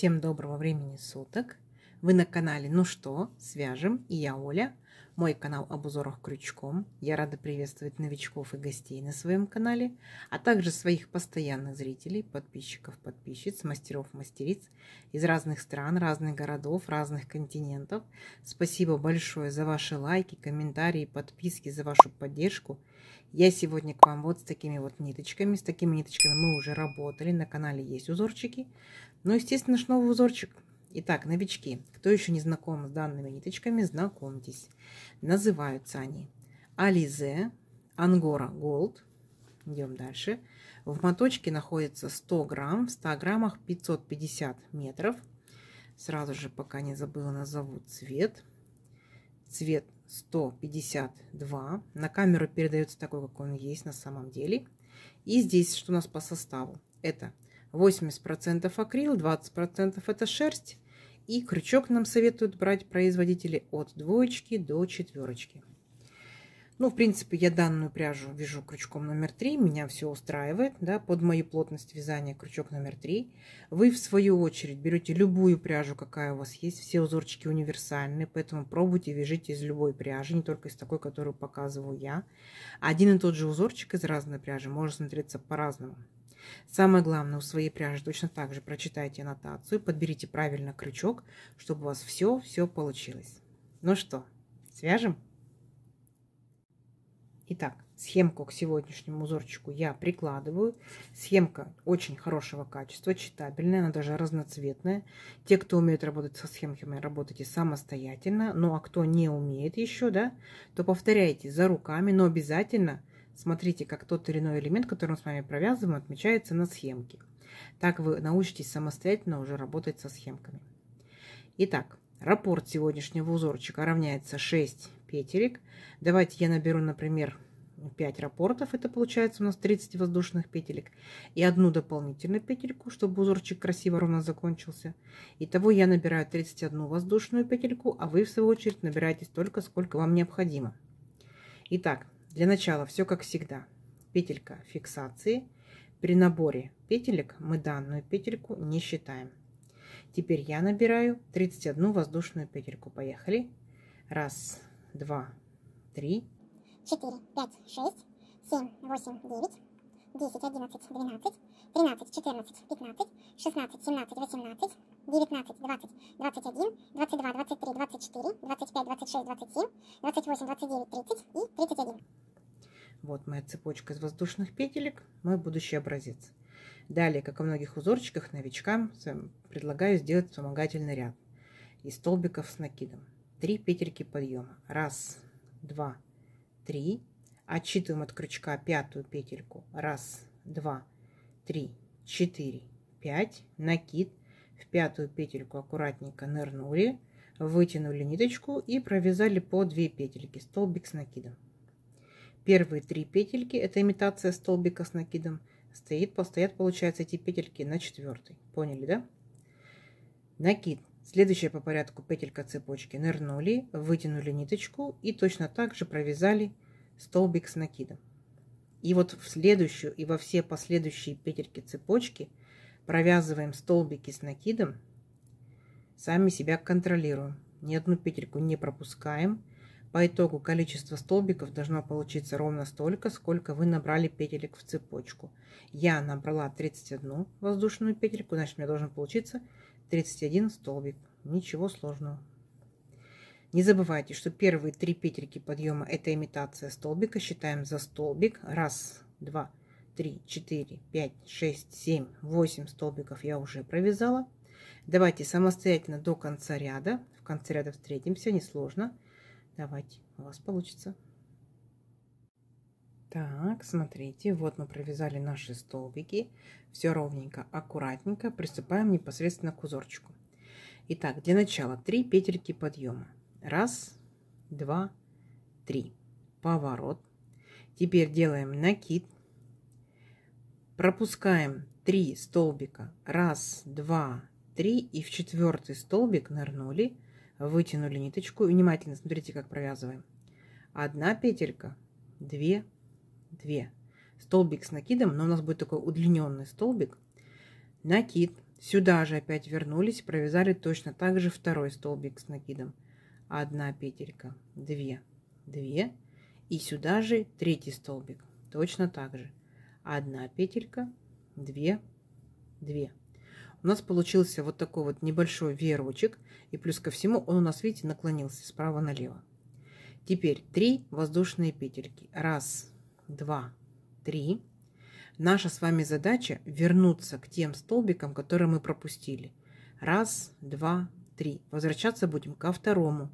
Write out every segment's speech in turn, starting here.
Всем доброго времени суток! Вы на канале «Ну что, свяжем?» и я Оля. Мой канал об узорах крючком. Я рада приветствовать новичков и гостей на своем канале, а также своих постоянных зрителей, подписчиков, подписчиц, мастеров, мастериц из разных стран, разных городов, разных континентов. Спасибо большое за ваши лайки, комментарии, подписки, за вашу поддержку. Я сегодня к вам вот с такими вот ниточками. С такими ниточками мы уже работали. На канале есть узорчики. Ну, естественно, наш новый узорчик. Итак, новички, кто еще не знаком с данными ниточками, знакомьтесь. Называются они Alize Angora Gold. Идем дальше. В моточке находится 100 грамм. В 100 граммах 550 метров. Сразу же, пока не забыла, назову цвет. Цвет 152. На камеру передается такой, как он есть на самом деле. И здесь, что у нас по составу? Это 80% акрил, 20% это шерсть. И крючок нам советуют брать производители от 2 до 4. Ну, в принципе, я данную пряжу вяжу крючком номер 3. Меня все устраивает, да, под мою плотность вязания крючок номер 3. Вы, в свою очередь, берете любую пряжу, какая у вас есть. Все узорчики универсальные, поэтому пробуйте, вяжите из любой пряжи, не только из такой, которую показываю я. Один и тот же узорчик из разной пряжи может смотреться по-разному. Самое главное, у своей пряжи точно так же прочитайте аннотацию, подберите правильно крючок, чтобы у вас все получилось. Ну что, свяжем? Итак, схемку к сегодняшнему узорчику я прикладываю. Схемка очень хорошего качества, читабельная, она даже разноцветная. Те, кто умеет работать со схемками, работайте самостоятельно. Ну а кто не умеет еще, да, то повторяйте за руками, но обязательно смотрите, как тот или иной элемент, который мы с вами провязываем, отмечается на схемке. Так вы научитесь самостоятельно уже работать со схемками. Итак, раппорт сегодняшнего узорчика равняется 6 петелек. Давайте я наберу, например, 5 раппортов. Это получается у нас 30 воздушных петелек. И одну дополнительную петельку, чтобы узорчик красиво ровно закончился. Итого я набираю 31 воздушную петельку, а вы, в свою очередь, набираете столько, сколько вам необходимо. Итак, для начала все как всегда. Петелька фиксации. При наборе петелек мы данную петельку не считаем. Теперь я набираю 31 воздушную петельку. Поехали. 1, 2, 3, 4, 5, 6, 7, 8, 9, 10, 11, 12, 13, 14, 15, 16, 17, 18, 19, 20, 21, 22, 23, 24, 25, 26, 27, 28, 29, 30 и 31. Вот моя цепочка из воздушных петелек, мой будущий образец. Далее, как и в многих узорчиках, новичкам предлагаю сделать вспомогательный ряд из столбиков с накидом. 3 петельки подъема. 1, 2, 3. Отсчитываем от крючка 5-ю петельку. 1, 2, 3, 4, 5. Накид. В 5-ю петельку аккуратненько нырнули, вытянули ниточку и провязали по 2 петельки. Столбик с накидом. Первые 3 петельки, это имитация столбика с накидом, стоят, получается, эти петельки на 4-й. Поняли, да? Накид. Следующая по порядку петелька цепочки. Нырнули, вытянули ниточку и точно так же провязали столбик с накидом. И вот в следующую и во все последующие петельки цепочки провязываем столбики с накидом. Сами себя контролируем. Ни одну петельку не пропускаем. По итогу количество столбиков должно получиться ровно столько, сколько вы набрали петелек в цепочку. Я набрала 31 воздушную петельку, значит, у меня должен получиться 31 столбик. Ничего сложного. Не забывайте, что первые 3 петельки подъема это имитация столбика. Считаем за столбик. 1, 2, 3, 4, 5, 6, 7, 8 столбиков я уже провязала. Давайте самостоятельно до конца ряда. В конце ряда встретимся, несложно. Давайте, у вас получится. Так, смотрите, вот мы провязали наши столбики. Все ровненько, аккуратненько. Приступаем непосредственно к узорчику. Итак, для начала 3 петельки подъема. 1, 2, 3. Поворот. Теперь делаем накид. Пропускаем 3 столбика. 1, 2, 3. И в 4-й столбик нырнули. Вытянули ниточку. Внимательно смотрите, как провязываем. 1 петелька, 2, 2. Столбик с накидом, но у нас будет такой удлиненный столбик. Накид. Сюда же опять вернулись, провязали точно так же второй столбик с накидом. 1 петелька, 2, 2. И сюда же третий столбик. Точно так же. 1 петелька, 2, 2. У нас получился вот такой вот небольшой веерочек. И плюс ко всему он у нас, видите, наклонился справа налево. Теперь 3 воздушные петельки. 1, 2, 3. Наша с вами задача вернуться к тем столбикам, которые мы пропустили. 1, 2, 3. Возвращаться будем ко второму.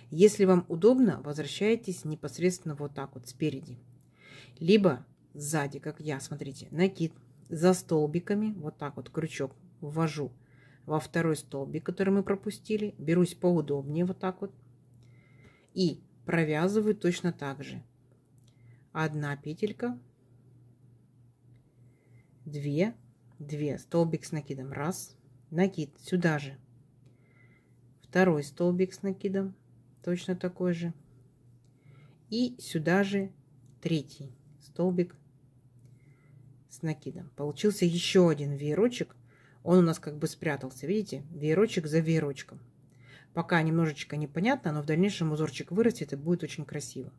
Если вам удобно, возвращайтесь непосредственно вот так вот спереди. Либо сзади, как я, смотрите, накид за столбиками, вот так вот крючок ввожу во второй столбик, который мы пропустили. Берусь поудобнее вот так вот. И провязываю точно так же. 1 петелька. 2, 2, столбик с накидом, 1, накид сюда же, второй столбик с накидом, точно такой же, и сюда же третий столбик с накидом. Получился еще один веерочек, он у нас как бы спрятался, видите, веерочек за веерочком. Пока немножечко непонятно, но в дальнейшем узорчик вырастет и будет очень красиво.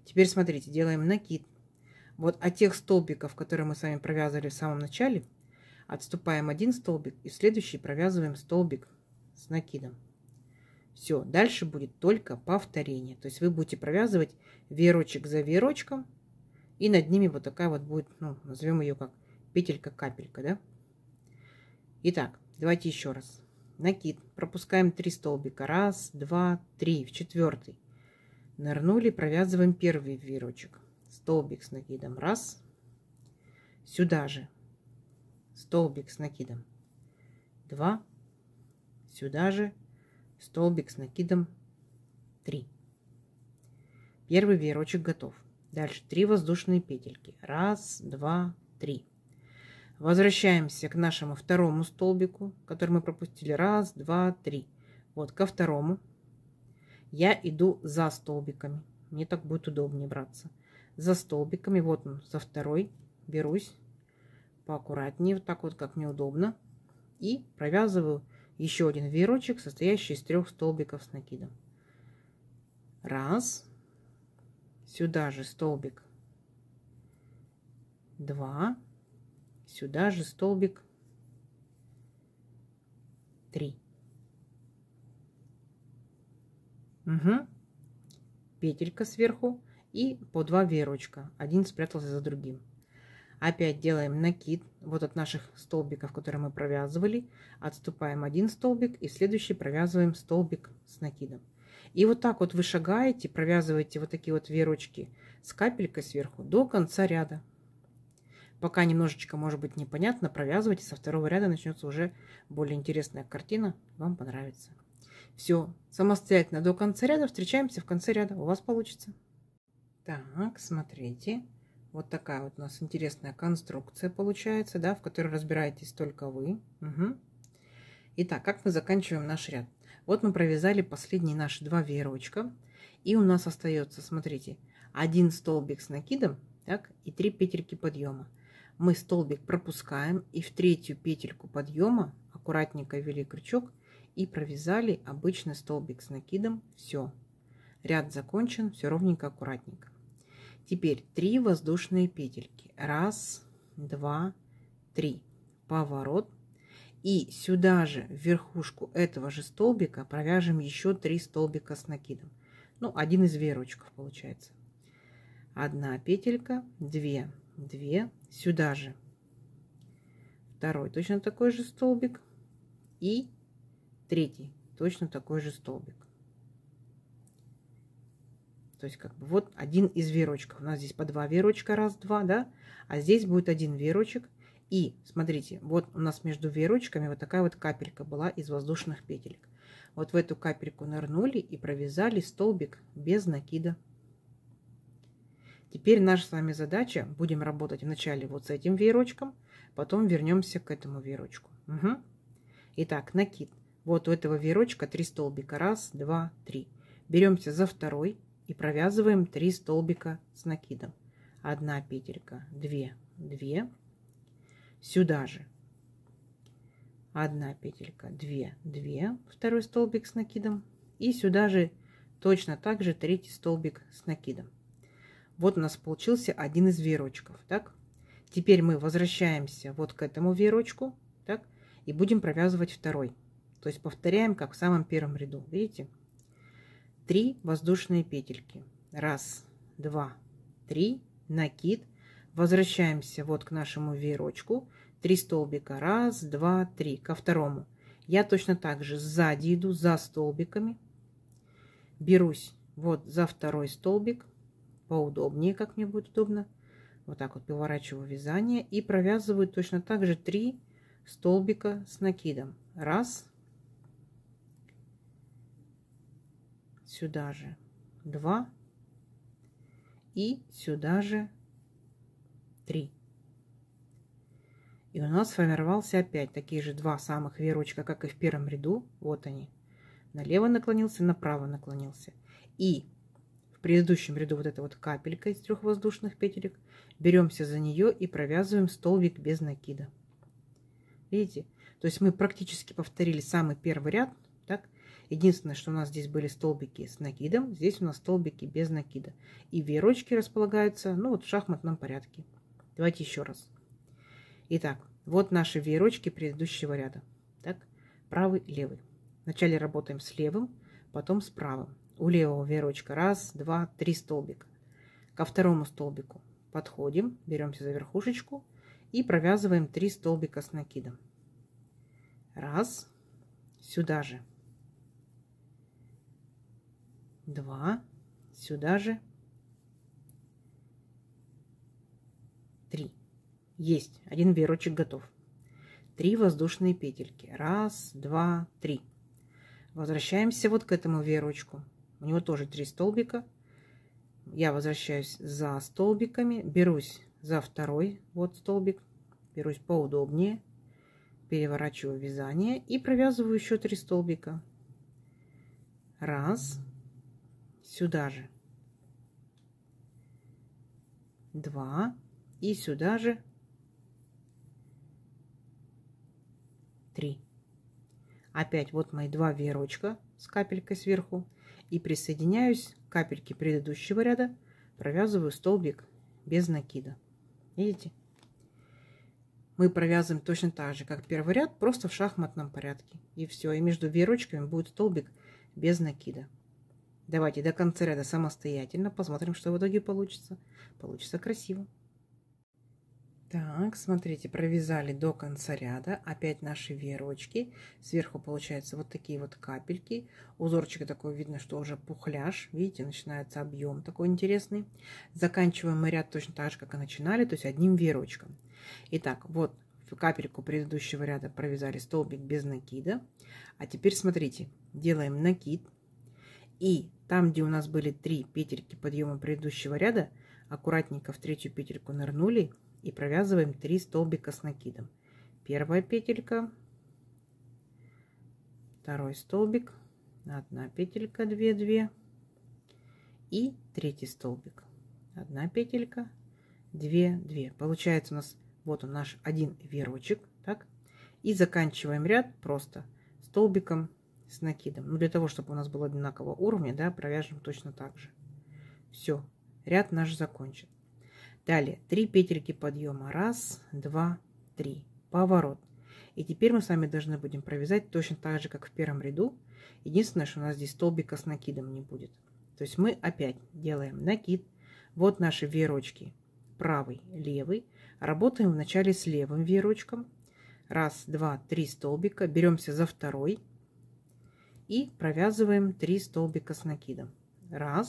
Теперь смотрите, делаем накид. Вот от тех столбиков, которые мы с вами провязывали в самом начале, отступаем один столбик и в следующий провязываем столбик с накидом. Все, дальше будет только повторение. То есть вы будете провязывать веерочек за веерочком, и над ними вот такая вот будет, ну, назовем ее как петелька-капелька, да? Итак, давайте еще раз. Накид. Пропускаем 3 столбика. 1, 2, 3. В четвертый. Нырнули, провязываем первый веерочек. Столбик с накидом 1, сюда же столбик с накидом 2, сюда же столбик с накидом 3. Первый веерочек готов. Дальше 3 воздушные петельки. 1, 2, 3. Возвращаемся к нашему второму столбику, который мы пропустили. 1, 2, 3. Вот ко второму. Я иду за столбиками. Мне так будет удобнее браться. За столбиками, вот он, за второй, берусь поаккуратнее, вот так вот, как мне удобно, и провязываю еще один веерочек, состоящий из 3 столбиков с накидом. 1, сюда же столбик, 2, сюда же столбик, 3. Угу. Петелька сверху. И по 2 веерочка. Один спрятался за другим. Опять делаем накид. Вот от наших столбиков, которые мы провязывали. Отступаем один столбик. И в следующий провязываем столбик с накидом. И вот так вот вы шагаете, провязываете вот такие вот веерочки с капелькой сверху до конца ряда. Пока немножечко может быть непонятно, провязывайте. Со второго ряда начнется уже более интересная картина. Вам понравится. Все. Самостоятельно до конца ряда. Встречаемся в конце ряда. У вас получится. Так, смотрите, вот такая вот у нас интересная конструкция получается, да, в которой разбираетесь только вы. Угу. Итак, как мы заканчиваем наш ряд? Вот мы провязали последние наши 2 веерочка, и у нас остается, смотрите, 1 столбик с накидом, так, и 3 петельки подъема. Мы столбик пропускаем, и в 3-ю петельку подъема аккуратненько ввели крючок и провязали обычный столбик с накидом. Все, ряд закончен, все ровненько, аккуратненько. Теперь 3 воздушные петельки. 1, 2, 3. Поворот. И сюда же, в верхушку этого же столбика, провяжем еще 3 столбика с накидом. Ну, один из веерочков получается. 1 петелька, 2, 2. Сюда же второй точно такой же столбик. И третий точно такой же столбик. То есть как бы вот один из веерочков. У нас здесь по 2 веерочка, 1, 2, да? А здесь будет 1 веерочек. И смотрите, вот у нас между веерочками вот такая вот капелька была из воздушных петелек. Вот в эту капельку нырнули и провязали столбик без накида. Теперь наша с вами задача, будем работать вначале вот с этим веерочком, потом вернемся к этому веерочку. Угу. Итак, накид. Вот у этого веерочка 3 столбика. 1, 2, 3. Беремся за второй и провязываем 3 столбика с накидом. 1 петелька, 2, 2. Сюда же 1 петелька, 2, 2, второй столбик с накидом. И сюда же точно так же третий столбик с накидом. Вот у нас получился один из веерочков, так? Теперь мы возвращаемся вот к этому веерочку, так? И будем провязывать второй. То есть повторяем, как в самом первом ряду. Видите? 3 воздушные петельки. 1, 2, 3, накид. Возвращаемся вот к нашему веерочку. 3 столбика. 1, 2, 3. Ко второму. Я точно так же сзади иду за столбиками. Берусь вот за второй столбик. Поудобнее, как мне будет удобно. Вот так вот поворачиваю вязание и провязываю точно так же 3 столбика с накидом. 1, сюда же 2 и сюда же 3. И у нас сформировался опять такие же 2 самых веерочка, как и в первом ряду. Вот они. Налево наклонился, направо наклонился. И в предыдущем ряду вот эта вот капелька из 3 воздушных петелек. Беремся за нее и провязываем столбик без накида. Видите? То есть мы практически повторили самый первый ряд. Так? Единственное, что у нас здесь были столбики с накидом. Здесь у нас столбики без накида. И веерочки располагаются, ну вот в шахматном порядке. Давайте еще раз. Итак, вот наши веерочки предыдущего ряда. Так? Правый, левый. Вначале работаем с левым, потом с правым. У левого веерочка 1, 2, 3 столбика. Ко второму столбику подходим, беремся за верхушечку и провязываем 3 столбика с накидом. 1, сюда же 2, сюда же 3. Есть, один веерочек готов. 3 воздушные петельки. 1, 2, 3. Возвращаемся вот к этому веерочку. У него тоже 3 столбика. Я возвращаюсь за столбиками, берусь за второй вот столбик, берусь поудобнее, переворачиваю вязание и провязываю еще 3 столбика. 1, сюда же 2 и сюда же 3. Опять вот мои 2 веерочка с капелькой сверху. И присоединяюсь к капельке предыдущего ряда, провязываю столбик без накида. Видите? Мы провязываем точно так же, как первый ряд, просто в шахматном порядке. И все. И между веерочками будет столбик без накида. Давайте до конца ряда самостоятельно посмотрим, что в итоге получится. Получится красиво. Так, смотрите, провязали до конца ряда. Опять наши веерочки. Сверху получаются вот такие вот капельки. Узорчик такой, видно, что уже пухляж. Видите, начинается объем такой интересный. Заканчиваем мы ряд точно так же, как и начинали, то есть одним веерочком. Итак, вот в капельку предыдущего ряда провязали столбик без накида. А теперь смотрите, делаем накид. И там, где у нас были 3 петельки подъема предыдущего ряда, аккуратненько в 3-ю петельку нырнули и провязываем 3 столбика с накидом. Первая петелька, второй столбик, 1 петелька, 2, 2 и 3-й столбик, 1 петелька, 2, 2. Получается у нас вот он наш один веерочек, так? И заканчиваем ряд просто столбиком с накидом. Ну, для того, чтобы у нас было одинакового уровня, да, провяжем точно так же. Все, ряд наш закончен. Далее 3 петельки подъема. 1, 2, 3. Поворот. И теперь мы с вами должны будем провязать точно так же, как в первом ряду. Единственное, что у нас здесь столбика с накидом не будет. То есть мы опять делаем накид. Вот наши веерочки. Правый, левый. Работаем вначале с левым веерочком. 1, 2, 3 столбика. Беремся за второй. И провязываем 3 столбика с накидом. 1.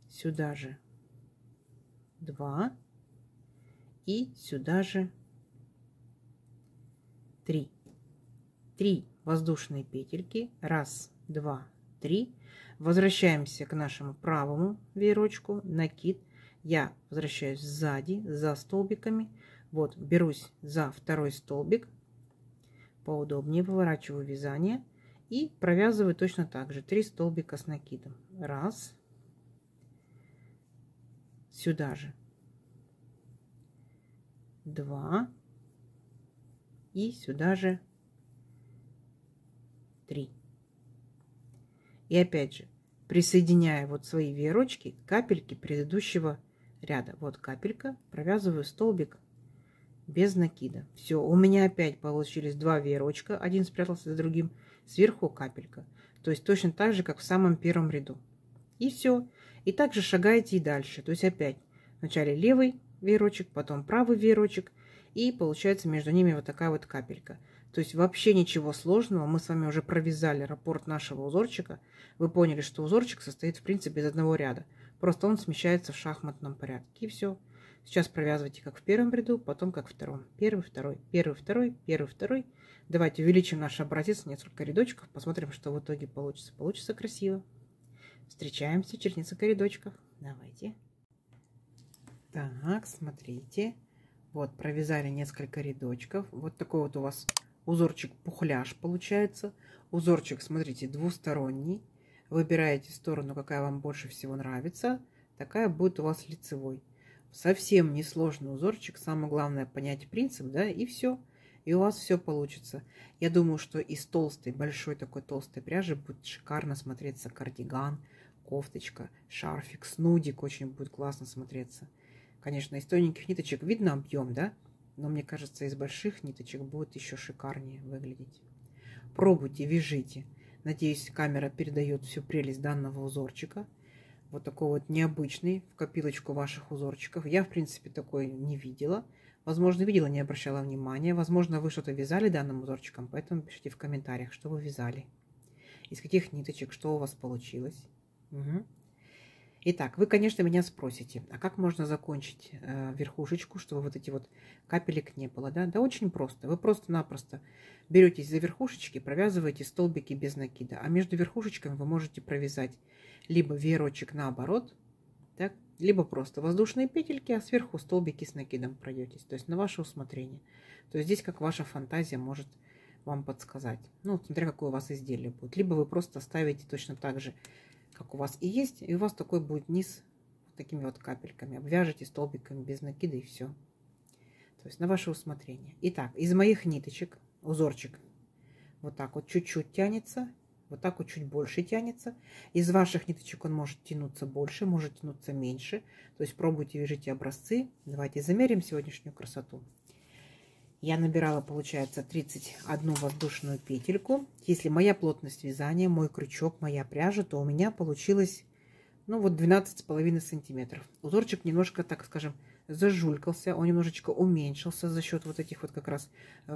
Сюда же 2 и сюда же 3. 3 воздушные петельки. 1, 2, 3. Возвращаемся к нашему правому веерочку. Накид. Я возвращаюсь сзади за столбиками. Вот, берусь за второй столбик. Поудобнее выворачиваю вязание. И провязываю точно так же 3 столбика с накидом. 1. Сюда же 2 И сюда же 3. И опять же, присоединяя вот свои веерочки к капельке предыдущего ряда. Вот капелька, провязываю столбик без накида. Все, у меня опять получились 2 веерочка, один спрятался за другим, сверху капелька. То есть точно так же, как в самом первом ряду. И все. И также шагаете и дальше. То есть опять вначале левый веерочек, потом правый веерочек, и получается между ними вот такая вот капелька. То есть вообще ничего сложного. Мы с вами уже провязали раппорт нашего узорчика. Вы поняли, что узорчик состоит в принципе из одного ряда. Просто он смещается в шахматном порядке. И все. Сейчас провязывайте как в первом ряду, потом как в втором. Первый, второй, первый, второй, первый, второй. Давайте увеличим наш образец на несколько рядочков. Посмотрим, что в итоге получится. Получится красиво. Встречаемся через несколько рядочков. Давайте. Так, смотрите. Вот, провязали несколько рядочков. Вот такой вот у вас узорчик-пухляж получается. Узорчик, смотрите, двусторонний. Выбираете сторону, какая вам больше всего нравится. Такая будет у вас лицевой. Совсем несложный узорчик. Самое главное понять принцип, да, и все. И у вас все получится. Я думаю, что из толстой, большой такой толстой пряжи будет шикарно смотреться кардиган, кофточка, шарфик, снудик. Очень будет классно смотреться. Конечно, из тоненьких ниточек видно объем, да? Но мне кажется, из больших ниточек будет еще шикарнее выглядеть. Пробуйте, вяжите. Надеюсь, камера передает всю прелесть данного узорчика. Вот такой вот необычный в копилочку ваших узорчиков. Я, в принципе, такой не видела. Возможно, видела, не обращала внимания. Возможно, вы что-то вязали данным узорчиком, поэтому пишите в комментариях, что вы вязали. Из каких ниточек, что у вас получилось. Угу. Итак, вы, конечно, меня спросите, а как можно закончить верхушечку, чтобы вот эти вот капелек не было, да? Да очень просто. Вы просто-напросто беретесь за верхушечки, провязываете столбики без накида, а между верхушечками вы можете провязать либо веерочек наоборот, так, либо просто воздушные петельки, а сверху столбики с накидом пройдетесь, то есть на ваше усмотрение. То есть здесь как ваша фантазия может вам подсказать, ну, смотря какое у вас изделие будет. Либо вы просто ставите точно так же, как у вас и есть, и у вас такой будет низ вот такими вот капельками. Обвяжете столбиками без накида и все. То есть на ваше усмотрение. Итак, из моих ниточек узорчик вот так вот чуть-чуть тянется, вот так вот чуть больше тянется. Из ваших ниточек он может тянуться больше, может тянуться меньше. То есть пробуйте, вяжите образцы. Давайте замерим сегодняшнюю красоту. Я набирала, получается, 31 воздушную петельку. Если моя плотность вязания, мой крючок, моя пряжа, то у меня получилось, ну, вот 12,5 сантиметров. Узорчик немножко, так скажем, зажулькался, он немножечко уменьшился за счет вот этих вот как раз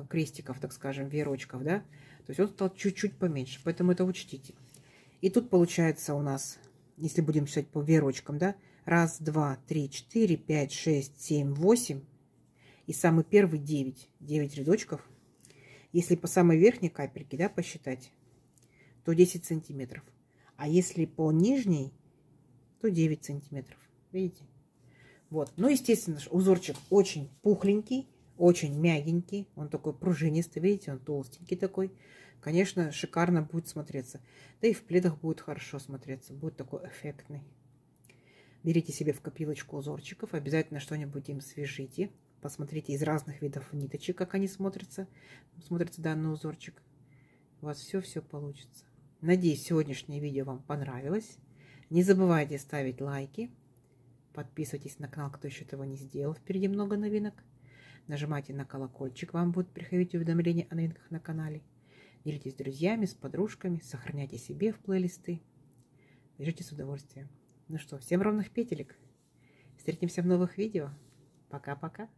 крестиков, так скажем, веерочков, да. То есть он стал чуть-чуть поменьше, поэтому это учтите. И тут получается у нас, если будем считать по веерочкам, да, 1, 2, 3, 4, 5, 6, 7, 8. И самый первый 9 рядочков. Если по самой верхней капельке, да, посчитать, то 10 сантиметров. А если по нижней, то 9 сантиметров. Видите? Вот. Ну, естественно, узорчик очень пухленький, очень мягенький. Он такой пружинистый, видите, он толстенький такой. Конечно, шикарно будет смотреться. Да и в пледах будет хорошо смотреться. Будет такой эффектный. Берите себе в копилочку узорчиков. Обязательно что-нибудь им свяжите. Посмотрите из разных видов ниточек, как они смотрятся. Смотрится данный узорчик. У вас все получится. Надеюсь, сегодняшнее видео вам понравилось. Не забывайте ставить лайки. Подписывайтесь на канал, кто еще этого не сделал. Впереди много новинок. Нажимайте на колокольчик, вам будут приходить уведомления о новинках на канале. Делитесь с друзьями, с подружками. Сохраняйте себе в плейлисты. Вяжите с удовольствием. Ну что, всем ровных петелек. Встретимся в новых видео. Пока-пока.